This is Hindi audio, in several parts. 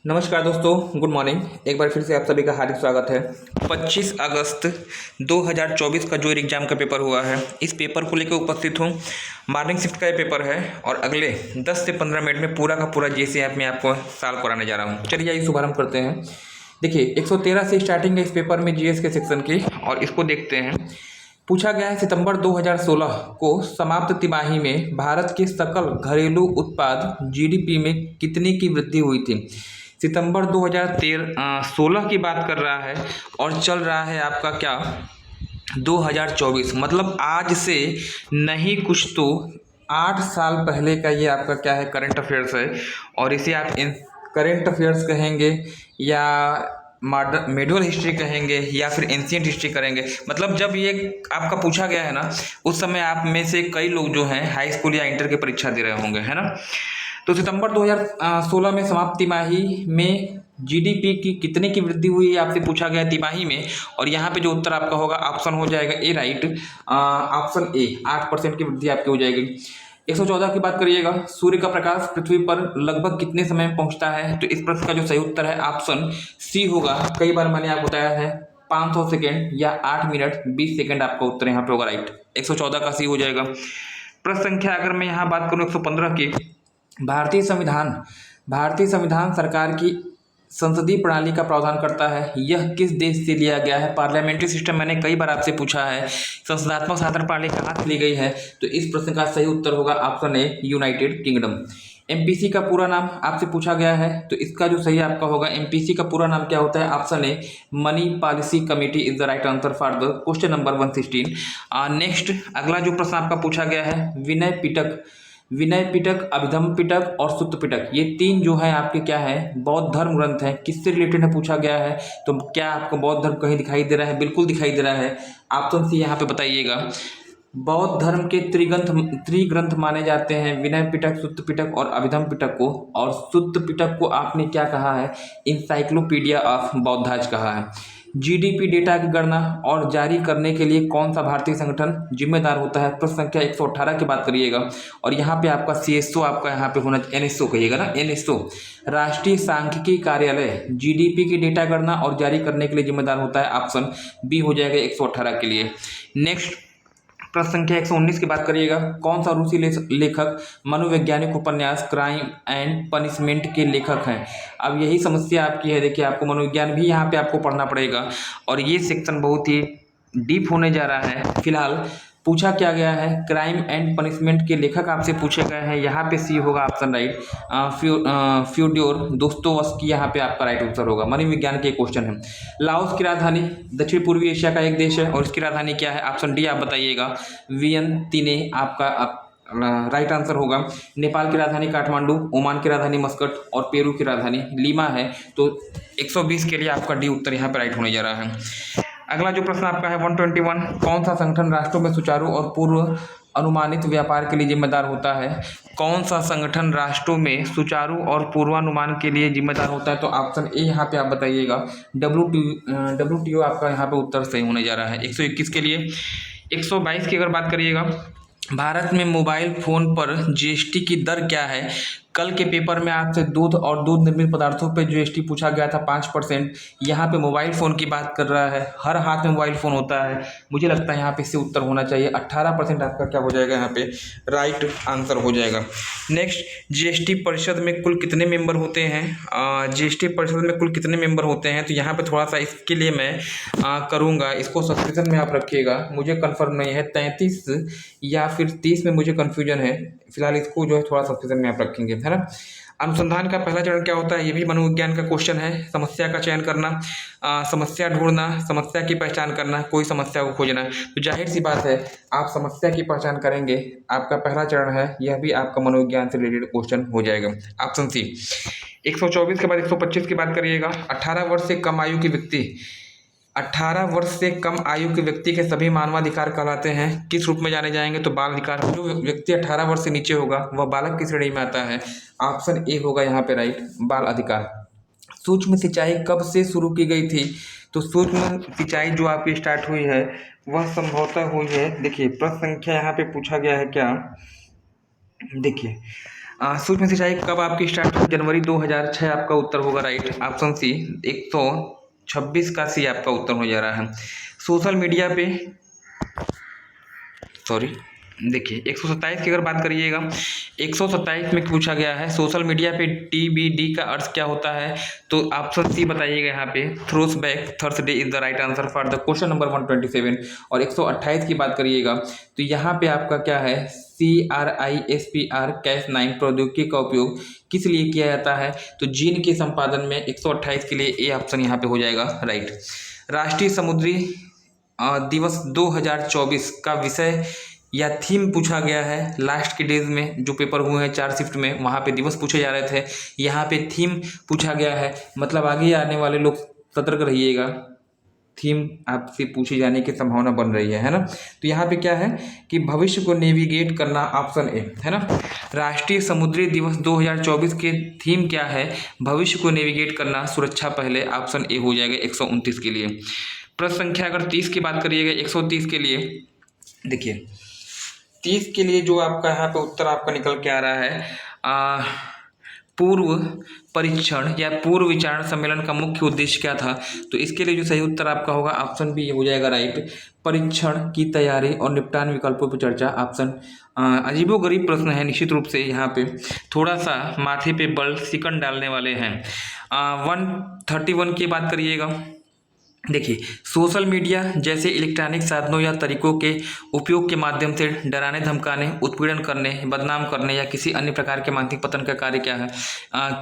नमस्कार दोस्तों, गुड मॉर्निंग। एक बार फिर से आप सभी का हार्दिक स्वागत है। 25 अगस्त 2024 का जो एग्ज़ाम का पेपर हुआ है, इस पेपर को लेकर उपस्थित हूँ। मॉर्निंग शिफ्ट का ये पेपर है और अगले 10 से 15 मिनट में पूरा का पूरा जीएस ऐप में आपको सॉल्व कराने जा रहा हूँ। चलिए आइए शुभारंभ करते हैं। देखिए 113 से स्टार्टिंग है इस पेपर में जीएस के सेक्शन की, और इसको देखते हैं। पूछा गया है सितंबर 2016 को समाप्त तिमाही में भारत के सकल घरेलू उत्पाद जीडीपी में कितनी की वृद्धि हुई थी। सितंबर 2016 की बात कर रहा है और चल रहा है आपका क्या 2024, मतलब आज से नहीं कुछ तो 8 साल पहले का ये आपका क्या है करंट अफेयर्स है। और इसे आप इन करंट अफेयर्स कहेंगे या मॉडर्न मेडिवल हिस्ट्री कहेंगे या फिर एंशिएंट हिस्ट्री करेंगे। मतलब जब ये आपका पूछा गया है ना, उस समय आप में से कई लोग जो हैं हाई स्कूल या इंटर की परीक्षा दे रहे होंगे, है ना। तो सितंबर 2016 में समाप्त तिमाही में जीडीपी की कितने की वृद्धि हुई है आपसे पूछा गया तिमाही में। और यहाँ पे जो उत्तर आपका होगा ऑप्शन हो जाएगा ए, राइट। ऑप्शन ए 8% की वृद्धि आपकी हो जाएगी। 114 की बात करिएगा, सूर्य का प्रकाश पृथ्वी पर लगभग कितने समय में पहुंचता है। तो इस प्रश्न का जो सही उत्तर है ऑप्शन सी होगा। कई बार मैंने आपको बताया है 500 सेकेंड या 8 मिनट 20 सेकेंड आपका उत्तर यहाँ पे होगा, राइट। 114 का सी हो जाएगा। प्रश्न संख्या अगर मैं यहाँ बात करूँ 115 की, भारतीय संविधान सरकार की संसदीय प्रणाली का प्रावधान करता है। यह किस देश से लिया गया है। पार्लियामेंट्री सिस्टम मैंने कई बार आपसे पूछा है। संसदात्मक साधारण प्रणाली कहाँ से ली गई है। तो इस प्रश्न का सही उत्तर होगा option A, United kingdom. MPC का पूरा नाम आपसे पूछा गया है, तो इसका जो सही आपका होगा एमपीसी का पूरा नाम क्या होता है। Option A, money policy committee is the right answer for the question number 116। Next अगला जो प्रश्न आपका पूछा गया है, विनय पिटक, अभिधम पिटक और सुत्त पिटक, ये तीन जो है आपके क्या है बौद्ध धर्म ग्रंथ है। किससे रिलेटेड है पूछा गया है। तो क्या आपको बौद्ध धर्म कहीं दिखाई दे रहा है। बिल्कुल दिखाई दे रहा है। ऑप्शन सी यहाँ पे बताइएगा। बौद्ध धर्म के त्रिग्रंथ माने जाते हैं विनय पिटक, सुत्त पिटक और अभिधम पिटक को। और सुत्त पिटक को आपने क्या कहा है, इंसाइक्लोपीडिया ऑफ बौद्धाज कहा है। जीडीपी डेटा की गणना और जारी करने के लिए कौन सा भारतीय संगठन जिम्मेदार होता है। प्रश्न संख्या 118 की बात करिएगा, और यहाँ पे आपका सीएसओ आपका यहाँ पे होना, एनएसओ कहिएगा ना, एनएसओ राष्ट्रीय सांख्यिकी कार्यालय जीडीपी की डेटा गणना और जारी करने के लिए जिम्मेदार होता है। ऑप्शन बी हो जाएगा 118 के लिए। नेक्स्ट प्रश्न संख्या 119 की बात करिएगा, कौन सा रूसी लेखक मनोवैज्ञानिक उपन्यास क्राइम एंड पनिशमेंट के लेखक हैं। अब यही समस्या आपकी है। देखिए आपको मनोविज्ञान भी यहाँ पे आपको पढ़ना पड़ेगा, और ये सेक्शन बहुत ही डीप होने जा रहा है। फिलहाल पूछा क्या गया है, क्राइम एंड पनिशमेंट के लेखक आपसे पूछे गए हैं। यहाँ पे सी होगा ऑप्शन राइट, फ्योडोर दोस्तोयेव्स्की यहाँ पे आपका राइट आंसर होगा। मनोविज्ञान के क्वेश्चन है। लाओस की राजधानी दक्षिण पूर्वी एशिया का एक देश है, और इसकी राजधानी क्या है। ऑप्शन डी आप बताइएगा, वियंतिने आपका राइट आंसर होगा। नेपाल की राजधानी काठमांडू, ओमान की राजधानी मस्कट और पेरू की राजधानी लीमा है। तो 120 के लिए आपका डी उत्तर यहाँ पे राइट होने जा रहा है। अगला जो प्रश्न आपका है 121, कौन सा संगठन राष्ट्रों में सुचारू और पूर्व अनुमानित व्यापार के लिए जिम्मेदार होता है। कौन सा संगठन राष्ट्रों में सुचारू और पूर्वानुमान के लिए जिम्मेदार होता है। तो ऑप्शन ए यहाँ पे आप बताइएगा, डब्ल्यूटीओ आपका यहाँ पे उत्तर सही होने जा रहा है। 121 के लिए 122 की अगर बात करिएगा, भारत में मोबाइल फ़ोन पर जीएसटी की दर क्या है। कल के पेपर में आपसे दूध और दूध निर्मित पदार्थों पे जीएसटी पूछा गया था 5%। यहाँ पे मोबाइल फ़ोन की बात कर रहा है, हर हाथ में मोबाइल फ़ोन होता है। मुझे लगता है यहाँ पे इससे उत्तर होना चाहिए 18% आपका क्या हो जाएगा यहाँ पे राइट आंसर हो जाएगा। नेक्स्ट, जीएसटी परिषद में कुल कितने मेंबर होते हैं। जीएसटी परिषद में कुल कितने मेंबर होते हैं। तो यहाँ पर थोड़ा सा इसके लिए मैं करूँगा, इसको सब्सक्रिप्शन में आप रखिएगा, मुझे कन्फर्म नहीं है 33 या फिर 30 में मुझे कन्फ्यूजन है। फिलहाल इसको जो है थोड़ा सब्सक्रिप्शन में आप रखेंगे, है ना। अनुसंधान का पहला चरण क्या होता है, ये भी मनोविज्ञान का क्वेश्चन है। समस्या का चयन करना, समस्या ढूंढना, समस्या की पहचान करना, कोई समस्या को खोजना। तो जाहिर सी बात है आप समस्या की पहचान करेंगे, आपका पहला चरण है, यह भी आपका मनोविज्ञान से रिलेटेड क्वेश्चन हो जाएगा। Option C. 124 के बाद 125 की बात करिएगा, 18 वर्ष से कम आयु के व्यक्ति के सभी मानवाधिकार कहलाते हैं। किस रूप में जाने जाएंगे। तो बाल अधिकार। जो व्यक्ति 18 वर्ष से नीचे होगा वह बालक की श्रेणी में आता है। ऑप्शन ए होगा यहाँ पे राइट, बाल अधिकार। सूक्ष्म सिंचाई कब से शुरू की गई थी। तो सूक्ष्म सिंचाई जो आपकी स्टार्ट हुई है वह संभवतः हुई है, देखिए प्रश्न संख्या यहाँ पे पूछा गया है क्या, देखिए सूक्ष्म सिंचाई कब आपकी स्टार्ट हुई? जनवरी 2006 आपका उत्तर होगा राइट, ऑप्शन सी 126 का सी आपका उत्तर हो जा रहा है। सोशल मीडिया पे सॉरी देखिए 127 की अगर बात करिएगा, 127 में पूछा गया है सोशल मीडिया पे TBD का अर्थ क्या होता है, तो ऑप्शन सी बताइएगा यहाँ पे, throws back Thursday is the right answer for the question number 127। और 128 की बात करिएगा तो यहाँ पे आपका क्या है, CRISPR Cas9 प्रौद्योगिकी का उपयोग किस लिए किया जाता है, तो जीन के संपादन में 128 के लिए ए ऑप्शन यहाँ पे हो जाएगा राइट। राष्ट्रीय समुद्री दिवस 2024 का विषय या थीम पूछा गया है। लास्ट के डेज में जो पेपर हुए हैं 4 शिफ्ट में, वहाँ पे दिवस पूछे जा रहे थे, यहाँ पे थीम पूछा गया है, मतलब आगे आने वाले लोग सतर्क रहिएगा, थीम आपसे पूछे जाने की संभावना बन रही है ना। तो यहाँ पे क्या है कि भविष्य को नेविगेट करना, ऑप्शन ए है ना। राष्ट्रीय समुद्री दिवस 2024 के थीम क्या है, भविष्य को नेविगेट करना, सुरक्षा पहले, ऑप्शन ए हो जाएगा 129 के लिए। प्रश्न संख्या अगर 30 की बात करिएगा, 130 के लिए देखिए 30 के लिए जो आपका यहाँ पे उत्तर आपका निकल के आ रहा है, पूर्व परीक्षण या पूर्व विचारण सम्मेलन का मुख्य उद्देश्य क्या था, तो इसके लिए जो सही उत्तर आपका होगा ऑप्शन बी हो जाएगा राइट, परीक्षण की तैयारी और निपटान विकल्पों पर चर्चा। ऑप्शन अजीबोगरीब प्रश्न है निश्चित रूप से, यहाँ पे थोड़ा सा माथे पे बल सिकन डालने वाले हैं। 131 की बात करिएगा, देखिए सोशल मीडिया जैसे इलेक्ट्रॉनिक साधनों या तरीकों के उपयोग के माध्यम से डराने, धमकाने, उत्पीड़न करने, बदनाम करने या किसी अन्य प्रकार के मानसिक पतन का कार्य क्या है,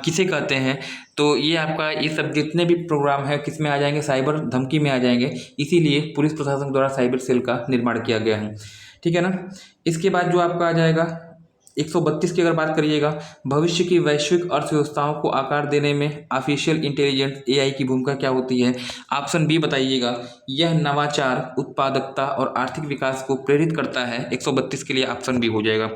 किसे कहते हैं, तो ये आपका ये सब जितने भी प्रोग्राम है किस में आ जाएंगे, साइबर धमकी में आ जाएंगे, इसीलिए पुलिस प्रशासन द्वारा साइबर सेल का निर्माण किया गया है, ठीक है ना। इसके बाद जो आपका आ जाएगा 132 की अगर बात करिएगा, भविष्य की वैश्विक अर्थव्यवस्थाओं को आकार देने में आर्टिफिशियल इंटेलिजेंस AI की भूमिका क्या होती है, ऑप्शन बी बताइएगा, यह नवाचार, उत्पादकता और आर्थिक विकास को प्रेरित करता है, 132 के लिए ऑप्शन बी हो जाएगा।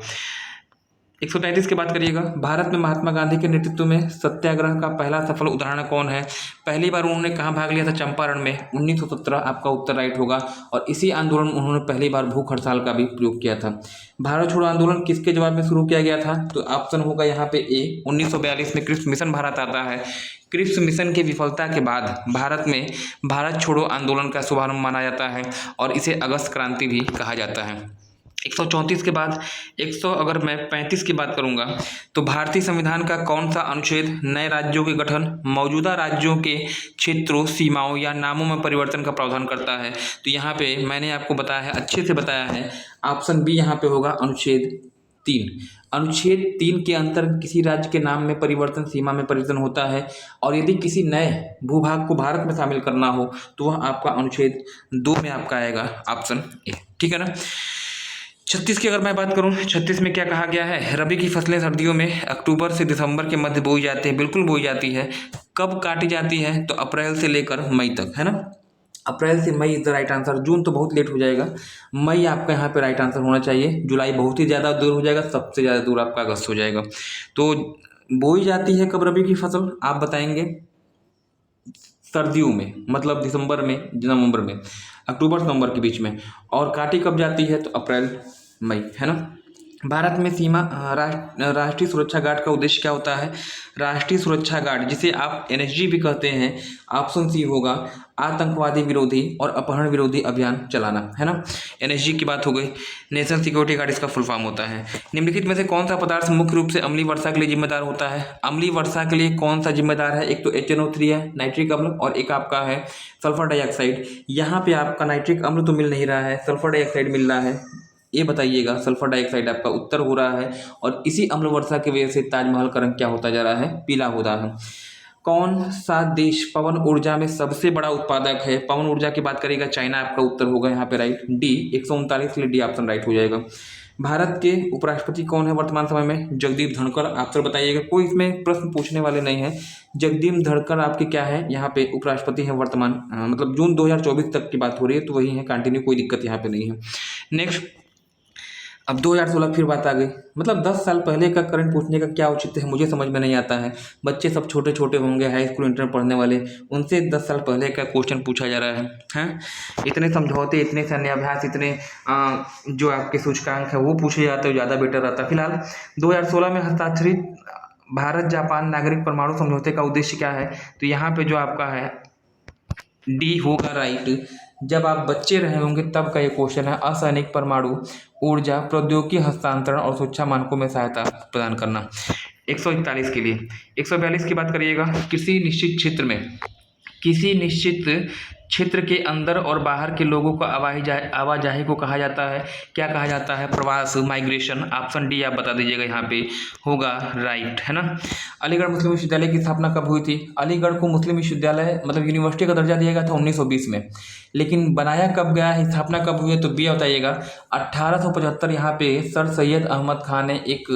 133 की बात करिएगा, भारत में महात्मा गांधी के नेतृत्व में सत्याग्रह का पहला सफल उदाहरण कौन है, पहली बार उन्होंने कहाँ भाग लिया था, चंपारण में, 1917 आपका उत्तर राइट होगा। और इसी आंदोलन में उन्होंने पहली बार भूख हड़ताल का भी प्रयोग किया था। भारत छोड़ो आंदोलन किसके जवाब में शुरू किया गया था, तो ऑप्शन होगा यहाँ पे ए, 1942 में क्रिप्स मिशन भारत आता है। क्रिप्स मिशन की विफलता के बाद भारत में भारत छोड़ो आंदोलन का शुभारंभ माना जाता है और इसे अगस्त क्रांति भी कहा जाता है। 134 के बाद अगर मैं 35 की बात करूंगा, तो भारतीय संविधान का कौन सा अनुच्छेद नए राज्यों के गठन, मौजूदा राज्यों के क्षेत्रों, सीमाओं या नामों में परिवर्तन का प्रावधान करता है, तो यहाँ पे मैंने आपको बताया है, अच्छे से बताया है, ऑप्शन बी यहाँ पे होगा अनुच्छेद 3। अनुच्छेद 3 के अंतर किसी राज्य के नाम में परिवर्तन, सीमा में परिवर्तन होता है, और यदि किसी नए भूभाग को भारत में शामिल करना हो तो वह आपका अनुच्छेद 2 में आपका आएगा, ऑप्शन ए, ठीक है ना। 36 की अगर मैं बात करूं, 36 में क्या कहा गया है, रबी की फसलें सर्दियों में अक्टूबर से दिसंबर के मध्य बोई जाती है, बिल्कुल बोई जाती है। कब काटी जाती है, तो अप्रैल से लेकर मई तक, है ना। अप्रैल से मई इज द राइट आंसर, जून तो बहुत लेट हो जाएगा, मई आपका यहाँ पे राइट आंसर होना चाहिए, जुलाई बहुत ही ज़्यादा दूर हो जाएगा, सबसे ज़्यादा दूर आपका अगस्त हो जाएगा। तो बोई जाती है कब रबी की फसल, आप बताएंगे, सर्दियों में, मतलब दिसंबर में, नवंबर में, अक्टूबर नवंबर के बीच में, और काटी कब जाती है, तो अप्रैल मई, है ना। भारत में सीमा राष्ट्रीय सुरक्षा गार्ड का उद्देश्य क्या होता है, राष्ट्रीय सुरक्षा गार्ड जिसे आप NSG भी कहते हैं, ऑप्शन सी होगा, आतंकवादी विरोधी और अपहरण विरोधी अभियान चलाना, है ना। NSG की बात हो गई, नेशनल सिक्योरिटी गार्ड इसका फुल फॉर्म होता है। निम्नलिखित में से कौन सा पदार्थ मुख्य रूप से अम्लीय वर्षा के लिए जिम्मेदार होता है, अम्लीय वर्षा के लिए कौन सा जिम्मेदार है, एक तो HNO3 है, नाइट्रिक अम्ल, और एक आपका है सल्फर डाइऑक्साइड। यहाँ पे आपका नाइट्रिक अम्ल तो मिल नहीं रहा है, सल्फर डाइऑक्साइड मिल रहा है, ये बताइएगा, सल्फर डाइऑक्साइड आपका उत्तर हो रहा है, और इसी अम्ल वर्षा की वजह से ताजमहल का रंग क्या होता जा रहा है, पीला हो रहा है। कौन सा देश पवन ऊर्जा में सबसे बड़ा उत्पादक है, पवन ऊर्जा की बात करेगा, चाइना आपका उत्तर होगा यहाँ पे राइट, डी, 139 के लिए डी ऑप्शन राइट हो जाएगा। भारत के उपराष्ट्रपति कौन है वर्तमान समय में, जगदीप धनखड़, ऑप्शन बताइएगा, कोई इसमें प्रश्न पूछने वाले नहीं है, जगदीप धनखड़ आपके क्या है यहाँ पे उपराष्ट्रपति हैं वर्तमान, मतलब जून 2024 तक की बात हो रही है, तो वही है कंटिन्यू, कोई दिक्कत यहाँ पे नहीं है। नेक्स्ट अब 2016 फिर बात आ गई, मतलब 10 साल पहले का करंट पूछने का क्या औचित्य है, मुझे समझ में नहीं आता है। बच्चे सब छोटे छोटे होंगे, हाई स्कूल इंटर पढ़ने वाले, उनसे 10 साल पहले का क्वेश्चन पूछा जा रहा है हैं। इतने समझौते, इतने सैन्याभ्यास, इतने जो आपके सूचकांक है वो पूछे जाते, ज़्यादा बेटर रहता। फिलहाल 2016 में हस्ताक्षरित भारत जापान नागरिक परमाणु समझौते का उद्देश्य क्या है, तो यहाँ पे जो आपका है डी होगा राइट। जब आप बच्चे रहे होंगे तब का ये क्वेश्चन है, असैनिक परमाणु ऊर्जा प्रौद्योगिकी हस्तांतरण और सुरक्षा मानकों में सहायता प्रदान करना। 141 के लिए। 142 की बात करिएगा, किसी निश्चित क्षेत्र के अंदर और बाहर के लोगों को आवाजाही को कहा जाता है, क्या कहा जाता है, प्रवास, माइग्रेशन। ऑप्शन डी आप बता दीजिएगा, यहाँ पे होगा राइट, है ना। अलीगढ़ मुस्लिम विश्वविद्यालय की स्थापना कब हुई थी? अलीगढ़ को मुस्लिम विश्वविद्यालय मतलब यूनिवर्सिटी का दर्जा दिया गया था 1920 में, लेकिन बनाया कब गया है, स्थापना कब हुई है, तो बी बताइएगा। 1875 यहाँ पे सर सैयद अहमद खान ने एक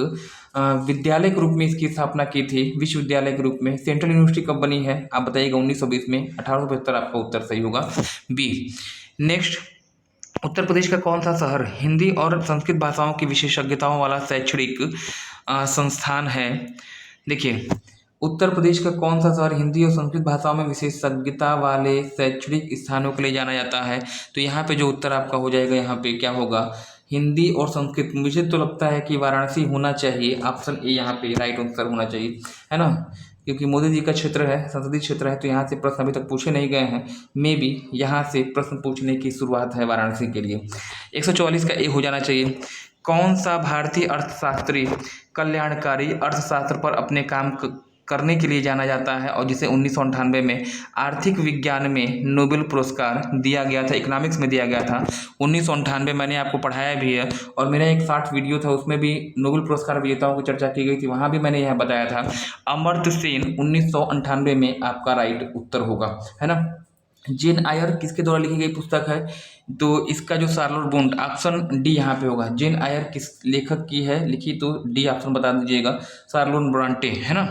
विद्यालय के रूप में इसकी स्थापना की थी, विश्वविद्यालय के रूप में। सेंट्रल यूनिवर्सिटी कब बनी है, आप बताइएगा 1920 में। 1875 आपका उत्तर सही होगा, बी। नेक्स्ट, उत्तर प्रदेश का कौन सा शहर हिंदी और संस्कृत भाषाओं की विशेषज्ञताओं वाला शैक्षणिक संस्थान है? देखिए, उत्तर प्रदेश का कौन सा शहर हिंदी और संस्कृत भाषाओं में विशेषज्ञता वाले शैक्षणिक स्थानों के लिए जाना जाता है, तो यहाँ पे जो उत्तर आपका हो जाएगा, यहाँ पे क्या होगा, हिंदी और संस्कृत। मुझे तो लगता है कि वाराणसी होना चाहिए, ऑप्शन ए यहाँ पे राइट आंसर होना चाहिए, है ना, क्योंकि मोदी जी का क्षेत्र है, संसदीय क्षेत्र है, तो यहाँ से प्रश्न अभी तक पूछे नहीं गए हैं। मे बी यहाँ से प्रश्न पूछने की शुरुआत है वाराणसी के लिए। 144 का ए हो जाना चाहिए। कौन सा भारतीय अर्थशास्त्री कल्याणकारी अर्थशास्त्र पर अपने काम करने के लिए जाना जाता है और जिसे 1998 में आर्थिक विज्ञान में नोबेल पुरस्कार दिया गया था, इकोनॉमिक्स में दिया गया था 1998। मैंने आपको पढ़ाया भी है और मेरा एक शॉर्ट वीडियो था, उसमें भी नोबेल पुरस्कार विजेताओं की चर्चा की गई थी, वहाँ भी मैंने यह बताया था। अमर्त्य सेन 1998 में आपका राइट उत्तर होगा, है ना। जेन आयर किसके द्वारा लिखी गई पुस्तक है, तो इसका जो शार्लोट बोंड, ऑप्शन डी यहाँ पे होगा। जेन आयर किस लेखक की है लिखी, तो डी ऑप्शन बता दीजिएगा, शार्लोट ब्रांटे, है ना।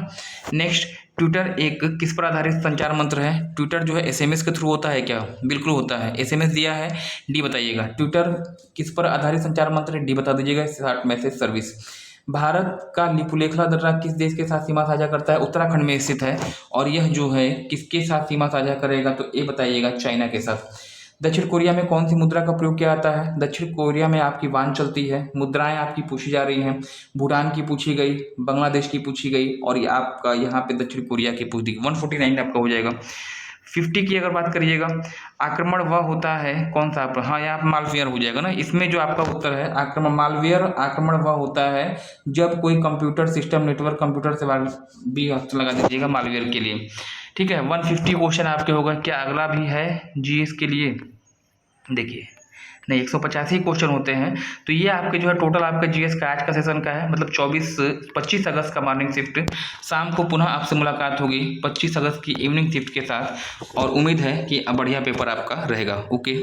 नेक्स्ट, ट्विटर एक किस पर आधारित संचार मंत्र है? ट्विटर जो है एसएमएस के थ्रू होता है क्या? बिल्कुल होता है, एसएमएस दिया है, डी बताइएगा। ट्विटर किस पर आधारित संचार मंत्र है, डी बता दीजिएगा, शॉर्ट मैसेज सर्विस। भारत का लिपुलेखला दर्रा किस देश के साथ सीमा साझा करता है? उत्तराखंड में स्थित है, और यह जो है किसके साथ सीमा साझा करेगा, तो ए बताइएगा, चाइना के साथ। दक्षिण कोरिया में कौन सी मुद्रा का प्रयोग किया जाता है? दक्षिण कोरिया में आपकी वान चलती है, मुद्राएं आपकी पूछी जा रही हैं, भूटान की पूछी गई, बांग्लादेश की पूछी गई, और ये आपका यहाँ पे दक्षिण कोरिया की पूछ दी। 149 आपका हो जाएगा। 50 की अगर बात करिएगा, आक्रमण वह होता है कौन सा, हाँ यहाँ मालवेयर हो जाएगा ना, इसमें जो आपका उत्तर है आक्रमण, मालवेयर आक्रमण वह होता है जब कोई कंप्यूटर सिस्टम नेटवर्क कंप्यूटर से भी लगा दीजिएगा मालवेयर के लिए, ठीक है। 150 क्वेश्चन आपके होगा। क्या अगला भी है जीएस के लिए? देखिए, नहीं, 185 क्वेश्चन होते हैं। तो ये आपके जो है टोटल आपका जीएस का आज का सेशन का है, मतलब 25 अगस्त का मॉर्निंग शिफ्ट, शाम को पुनः आपसे मुलाकात होगी 25 अगस्त की इवनिंग शिफ्ट के साथ, और उम्मीद है कि बढ़िया पेपर आपका रहेगा। ओके।